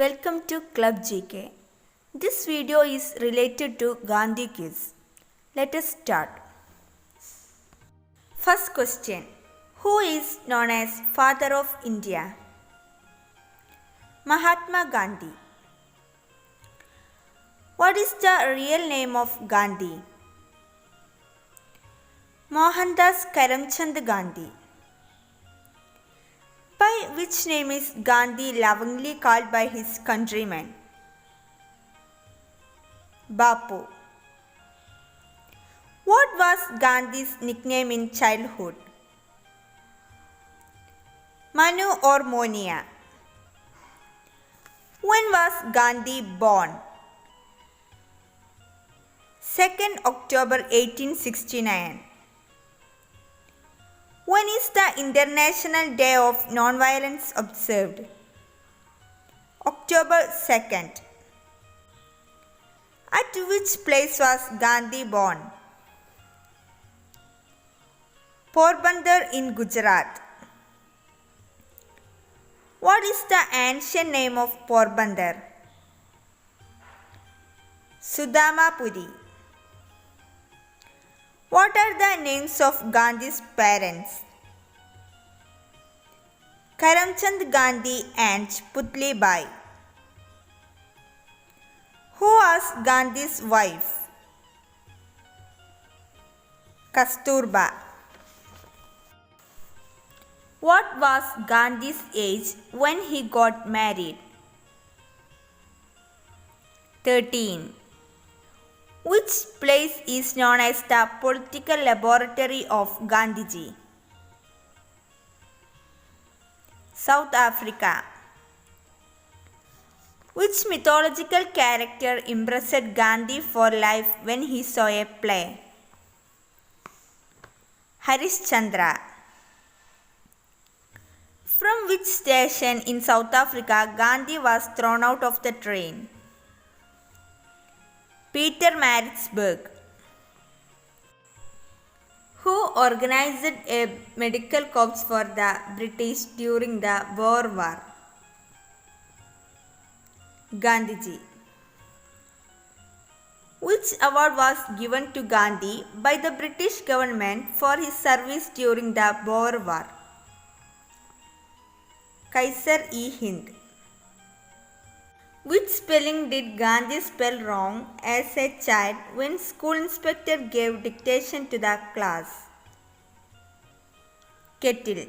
Welcome to Club GK. This video is related to Gandhi quiz. Let us start. First question. Who is known as Father of India? Mahatma Gandhi. What is the real name of Gandhi? Mohandas Karamchand Gandhi. By which name is Gandhi lovingly called by his countrymen? Bapu. What was Gandhi's nickname in childhood? Manu or Monia. When was Gandhi born? 2nd October 1869. When is the International Day of Nonviolence observed? October 2nd. At which place was Gandhi born? Porbandar in Gujarat. What is the ancient name of Porbandar? Sudamapuri. What are the names of Gandhi's parents? Karamchand Gandhi and Putli Bai. Who was Gandhi's wife? Kasturba. What was Gandhi's age when he got married? 13. Which place is known as the political laboratory of Gandhiji? South Africa. Which mythological character impressed Gandhi for life when he saw a play? Harishchandra. From which station in South Africa Gandhi was thrown out of the train? Pietermaritzburg. Who organized a medical corps for the British during the Boer War? Gandhiji. Which award was given to Gandhi by the British government for his service during the Boer War? Kaiser-e-Hind. Which spelling did Gandhi spell wrong as a child when school inspector gave dictation to the class? Kettle.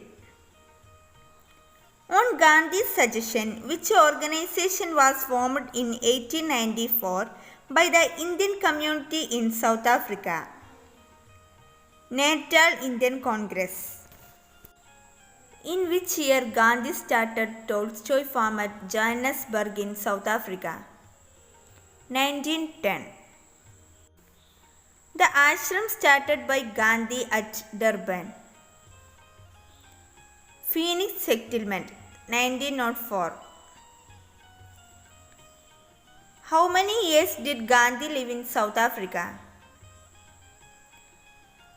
On Gandhi's suggestion, which organization was formed in 1894 by the Indian community in South Africa? Natal Indian Congress. In which year Gandhi started Tolstoy Farm at Johannesburg in South Africa? 1910. The ashram started by Gandhi at Durban. Phoenix Settlement, 1904. How many years did Gandhi live in South Africa?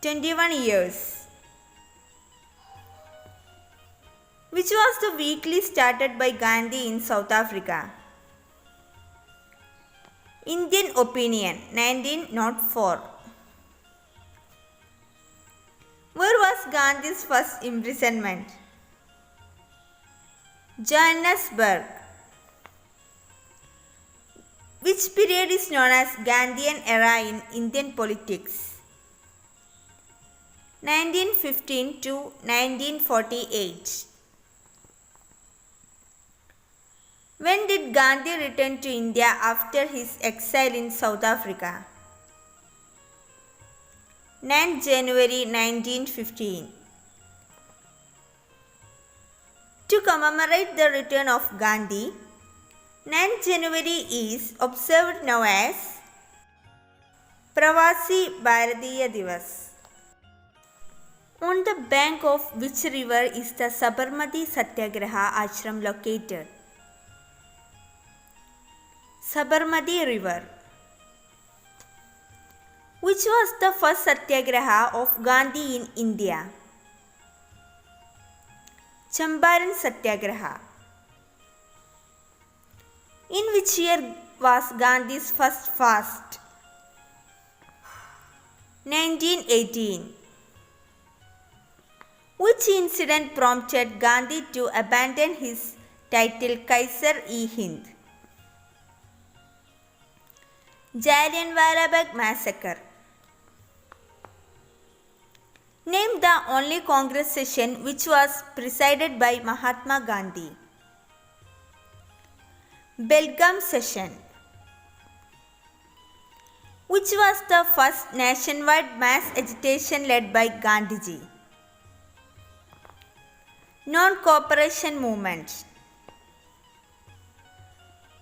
21 years. Which was the weekly started by Gandhi in South Africa? Indian Opinion, 1904. Where was Gandhi's first imprisonment? Johannesburg. Which period is known as Gandhian era in Indian politics? 1915 to 1948. When did Gandhi return to India after his exile in South Africa? 9 January 1915. To commemorate the return of Gandhi, 9 January is observed now as Pravasi Bharatiya Divas. On the bank of which river is the Sabarmati Satyagraha ashram located? Sabarmati River. Which was the first satyagraha of Gandhi in India? Champaran Satyagraha. In which year was Gandhi's first fast? 1918. Which incident prompted Gandhi to abandon his title Kaiser-e-Hind? Jallianwala Bagh massacre. Name the only Congress session which was presided by Mahatma Gandhi. Belgaum session. Which was the first nationwide mass agitation led by Gandhiji? Non-cooperation movement.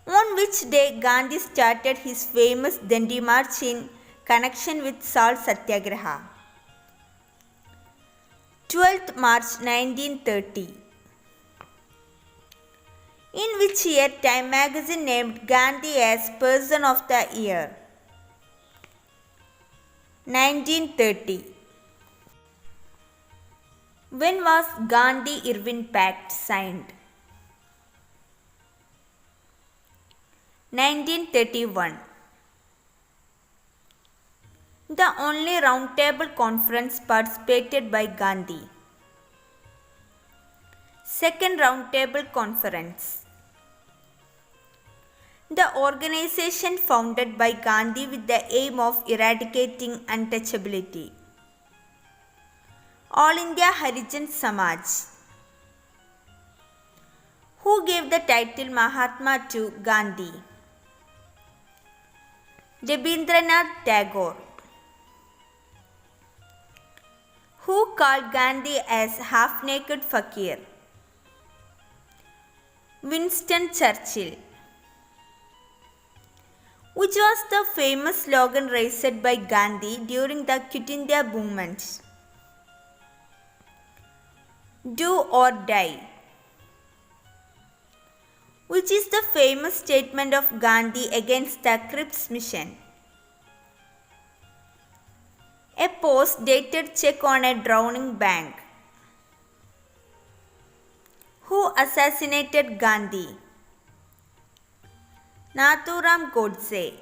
On which day Gandhi started his famous Dandi March in connection with Salt Satyagraha? 12th March 1930. In which year Time magazine named Gandhi as Person of the Year? 1930. When was Gandhi-Irwin Pact signed? 1931. The only roundtable conference participated by Gandhi. Second Roundtable Conference. The organization founded by Gandhi with the aim of eradicating untouchability. All India Harijan Samaj. Who gave the title Mahatma to Gandhi? Rabindranath Tagore. Who called Gandhi as half-naked fakir? Winston Churchill. Which was the famous slogan raised by Gandhi during the Quit India movement? Do or die. Which is the famous statement of Gandhi against the Cripps mission? A post-dated check on a drowning bank. Who assassinated Gandhi? Nathuram Godse.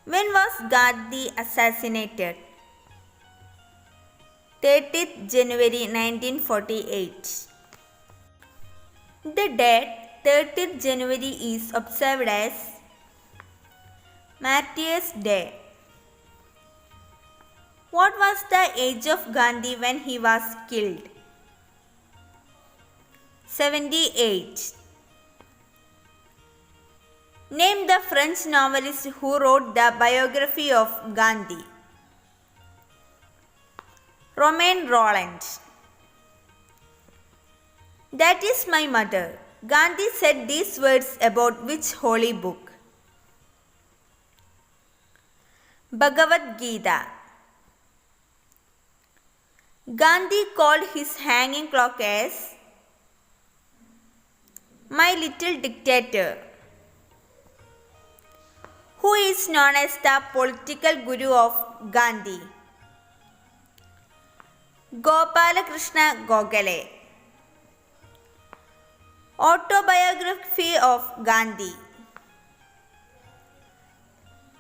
When was Gandhi assassinated? 30th January 1948. The date 30th January is observed as Martyrs' Day. What was the age of Gandhi when he was killed? 78. Name the French novelist who wrote the biography of Gandhi. Romain Rolland. That is my mother. Gandhi said these words about which holy book? Bhagavad Gita. Gandhi called his hanging clock as my little dictator. Who is known as the political guru of Gandhi? Gopalakrishna Gokhale. Autobiography of Gandhi.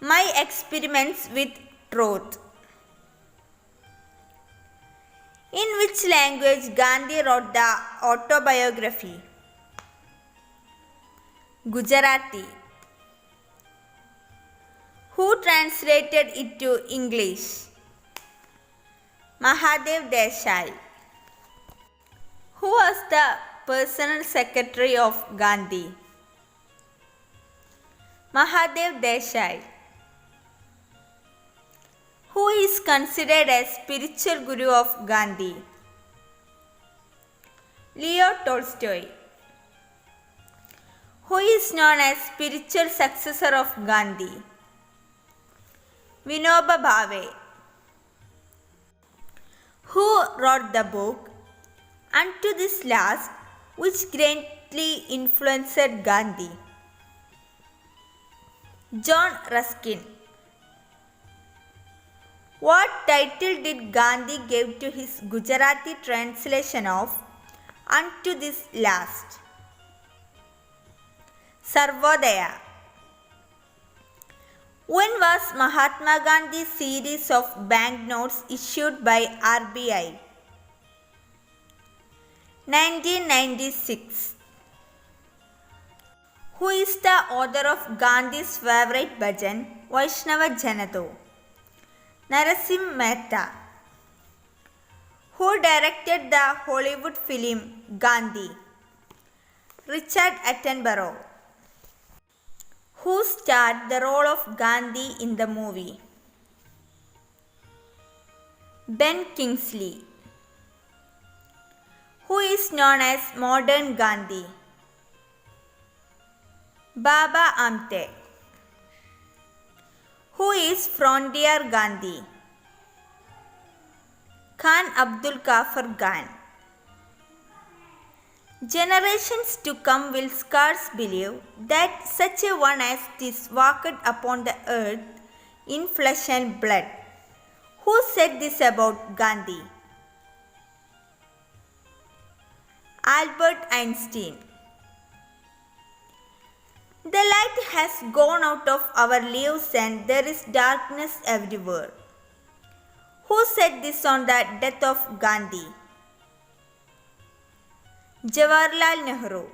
My experiments with truth. In which language Gandhi wrote the autobiography? Gujarati. Who translated it to English? Mahadev Desai. Who was the personal secretary of Gandhi? Mahadev Desai. Who is considered as spiritual guru of Gandhi? Leo Tolstoy. Who is known as spiritual successor of Gandhi? Vinoba Bhave. Who wrote the book Unto This Last, which greatly influenced Gandhi? John Ruskin. What title did Gandhi give to his Gujarati translation of Unto This Last? Sarvodaya. When was Mahatma Gandhi's series of banknotes issued by RBI? 1996. Who is the author of Gandhi's favorite bhajan, Vaishnava Janato? Narasimha Mehta. Who directed the Hollywood film Gandhi? Richard Attenborough. Who starred the role of Gandhi in the movie? Ben Kingsley. Who is known as modern Gandhi? Baba Amte. Who is Frontier Gandhi? Khan Abdul Ghaffar Khan. Generations to come will scarce believe that such a one as this walked upon the earth in flesh and blood. Who said this about Gandhi? Albert Einstein. The light has gone out of our lives and there is darkness everywhere. Who said this on the death of Gandhi? Jawaharlal Nehru.